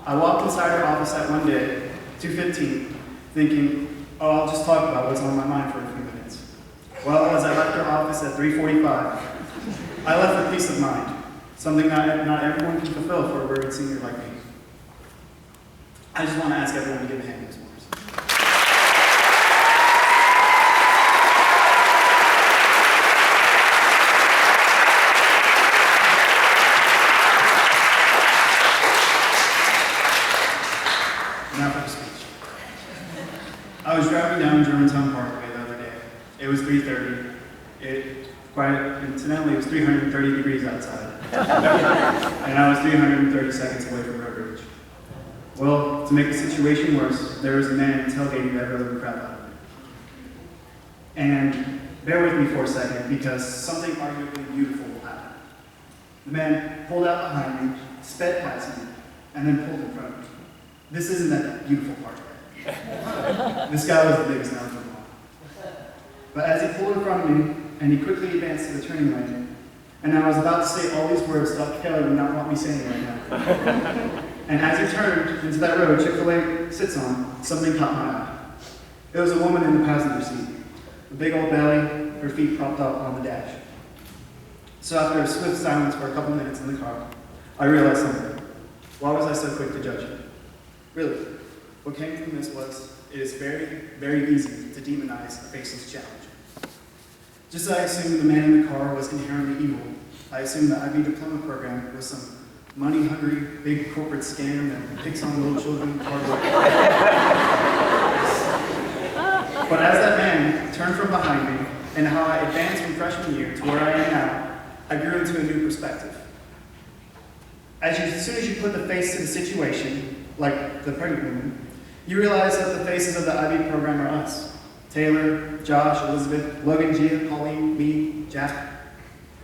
I walked inside her office that one day, 2:15, thinking, oh, I'll just talk about what's on my mind for a few minutes. Well, as I left her office at 3:45, I left with peace of mind, something that not everyone can fulfill for a worried senior like me. I just want to ask everyone to give a hand this morning. Now for the speech. I was driving down Germantown Parkway the other day. It was 3:30. Quite incidentally, it was 330 degrees outside. And I was 330 seconds away from road rage. Well, to make the situation worse, there was a man tailgating the ever-living crap out of me. And bear with me for a second, because something arguably beautiful will happen. The man pulled out behind me, sped past me, and then pulled in front of me. This isn't that beautiful part yet. This guy was the biggest known for all. But as he pulled in front of me, and he quickly advanced to the turning lane, and I was about to say all these words Dr. Kelly would not want me saying right now. And as he turned into that road Chick-fil-A sits on, something caught my eye. It was a woman in the passenger seat, a big old belly, her feet propped up on the dash. So after a swift silence for a couple minutes in the car, I realized something. Why was I so quick to judge it? Really, what came from this was, it is very, very easy to demonize a faceless challenge. Just as I assumed the man in the car was inherently evil, I assumed the IB diploma program was some money-hungry, big corporate scam that picks on little children hard work. But as that man turned from behind me, and how I advanced from freshman year to where I am now, I grew into a new perspective. As soon as you put the face to the situation, like the pregnant woman, you realize that the faces of the IB program are us. Taylor, Josh, Elizabeth, Logan, Gia, Pauline, me, Jack.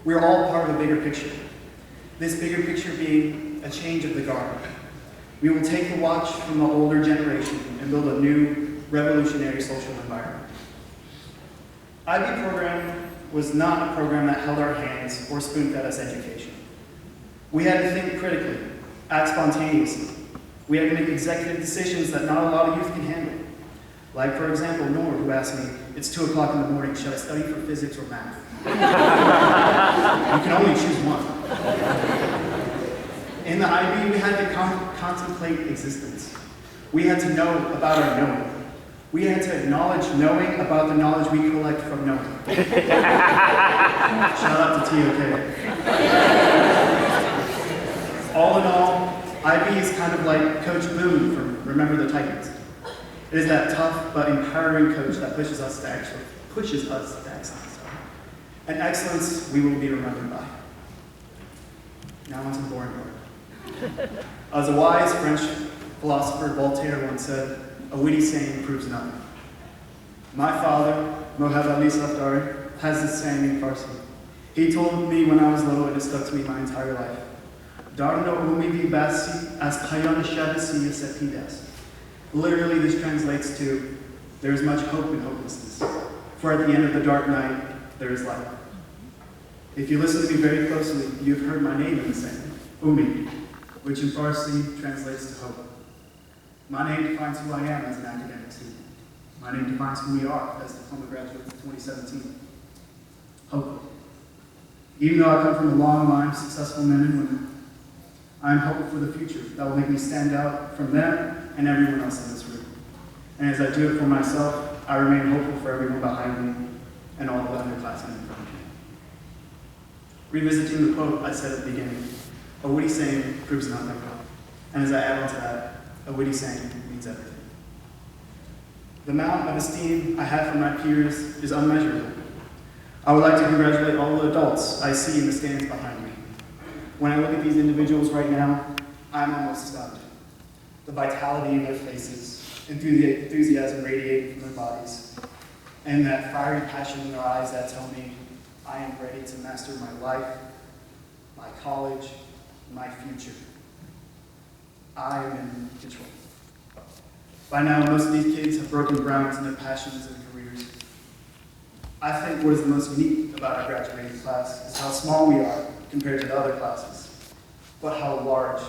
We're all part of a bigger picture. This bigger picture being a change of the guard. We will take the watch from the older generation and build a new, revolutionary social environment. IB program was not a program that held our hands or spoon-fed us education. We had to think critically, act spontaneously. We had to make executive decisions that not a lot of youth can handle. Like, for example, Noor, who asked me, it's 2 o'clock in the morning, should I study for physics or math? You can only choose one. In the IB, we had to contemplate existence. We had to know about our knowing. We had to acknowledge knowing about the knowledge we collect from knowing. Shout out to TOK. All in all, IB is kind of like Coach Boone from Remember the Titans. It is that tough but empowering coach that pushes us to excellence. And excellence we will be remembered by. Now on to the boring part. As a wise French philosopher, Voltaire once said, a witty saying proves nothing. My father, Mohab Ali Safdari, has this saying in Farsi. He told me when I was little, and it stuck to me my entire life. Darno umidi basi as payon shabasi sepidas. Literally, this translates to, there is much hope in hopelessness. For at the end of the dark night, there is light. If you listen to me very closely, you've heard my name in the saying, Omeed, which in Farsi translates to hope. My name defines who I am as an academic student. My name defines who we are as diploma graduates of 2017. Hopeful. Even though I come from a long line of successful men and women, I am hopeful for the future that will make me stand out from them and everyone else in this room. And as I do it for myself, I remain hopeful for everyone behind me and all the underclassmen in front of me. Revisiting the quote I said at the beginning, a witty saying proves nothing. And as I add on to that, a witty saying means everything. The amount of esteem I have for my peers is unmeasurable. I would like to congratulate all the adults I see in the stands behind me. When I look at these individuals right now, I'm almost stunned. The vitality in their faces, enthusiasm radiating from their bodies, and that fiery passion in their eyes that tell me I am ready to master my life, my college, my future. I am in control. By now, most of these kids have broken ground in their passions and careers. I think what is the most unique about our graduating class is how small we are compared to the other classes, but how large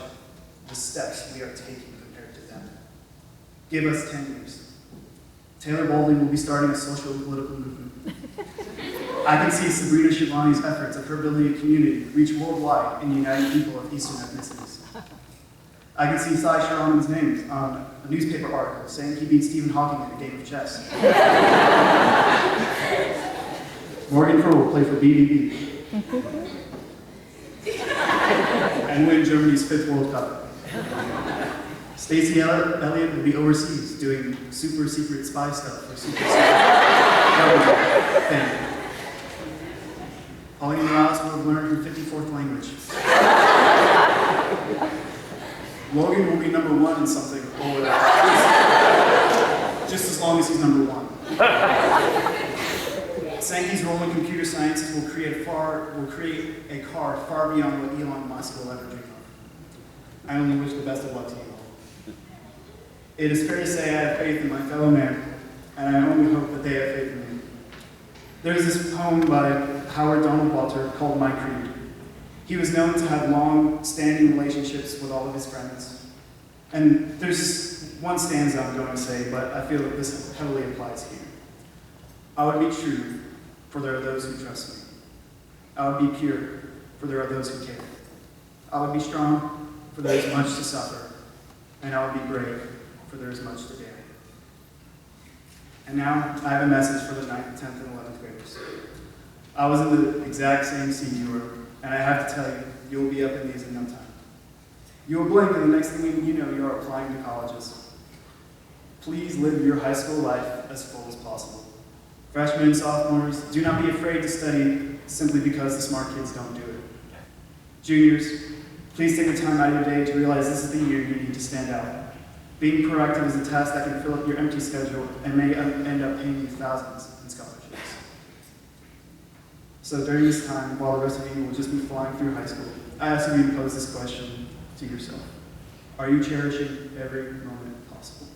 the steps we are taking compared to them. Give us 10 years. Taylor Bowling will be starting a social and political movement. I can see Sabrina Shivani's efforts of her building a community reach worldwide in uniting people of Eastern ethnicities. I can see Sai Sharaman's name on a newspaper article saying he beat Stephen Hawking in a game of chess. Morgan Crow will play for BVB and win Germany's 5th World Cup. Stacey Elliott will be overseas doing super secret spy stuff for super government thing. Pauline Morales will have learned her 54th language. Logan will be number 1 in something or whatever. Just as long as he's number 1. Sankey's role in computer sciences will create a car far beyond what Elon Musk will ever dream of. I only wish the best of luck to you all. It is fair to say I have faith in my fellow man, and I only hope that they have faith in me. There is this poem by Howard Donald Walter called My Creed. He was known to have long-standing relationships with all of his friends. And there's one stanza I'm going to say, but I feel that this heavily applies here. I would be true, for there are those who trust me. I would be pure, for there are those who care. I would be strong, for there is much to suffer. And I would be brave, for there is much to dare. And now, I have a message for the 9th, 10th, and 11th graders. I was in the exact same seat you were, and I have to tell you, you'll be up in these in no time. You will blink, and the next thing you know, you are applying to colleges. Please live your high school life as full as possible. Freshmen and sophomores, do not be afraid to study simply because the smart kids don't do it. Juniors, please take the time out of your day to realize this is the year you need to stand out. Being proactive is a task that can fill up your empty schedule and may end up paying you thousands in scholarships. So during this time, while the rest of you will just be flying through high school, I ask you to pose this question to yourself. Are you cherishing every moment possible?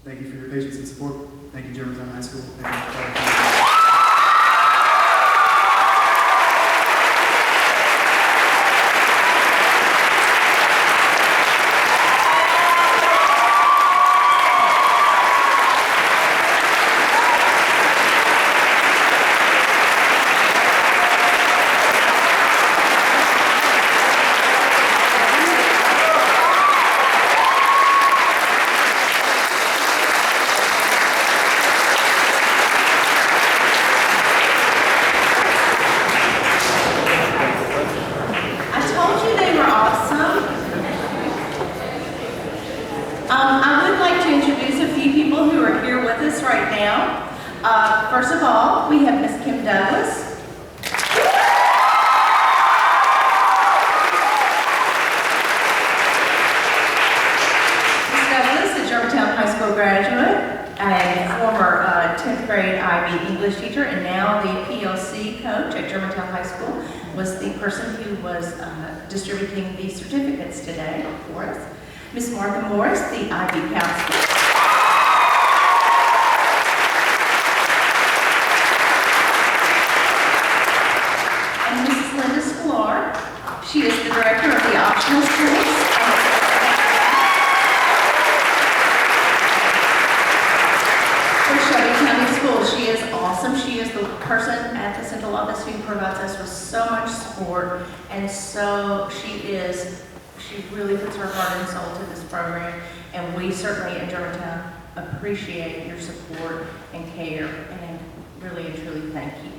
Thank you for your patience and support. Thank you, Germantown High School. Thank you. First of all, we have Miss Kim Douglas. Miss Douglas, a Germantown High School graduate, a former 10th grade IB English teacher, and now the PLC coach at Germantown High School, was the person who was distributing the certificates today for us. Miss Martha Morris, the IB counselor. She is the director of the optional schools. For Shelby County Schools, she is awesome. She is the person at the central office who provides us with so much support, and so she really puts her heart and soul to this program, and we certainly in Germantown appreciate your support and care, and really and truly thank you.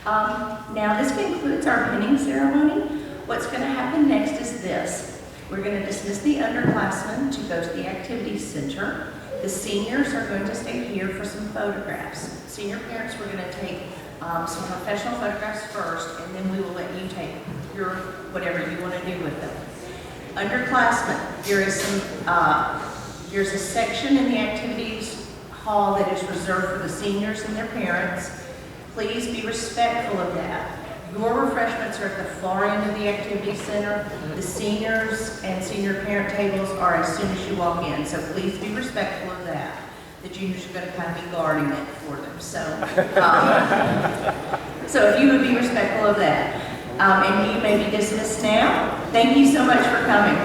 Now this concludes our pinning ceremony. What's going to happen next is this. We're going to dismiss the underclassmen to go to the activities center. The seniors are going to stay here for some photographs. Senior parents, we're going to take some professional photographs first, and then we will let you take your whatever you want to do with them. Underclassmen, there's a section in the activities hall that is reserved for the seniors and their parents. Please be respectful of that. Your refreshments are at the far end of the activity center. The seniors and senior parent tables are as soon as you walk in, so please be respectful of that. The juniors are going to kind of be guarding it for them. So, so if you would be respectful of that. And you may be dismissed now. Thank you so much for coming.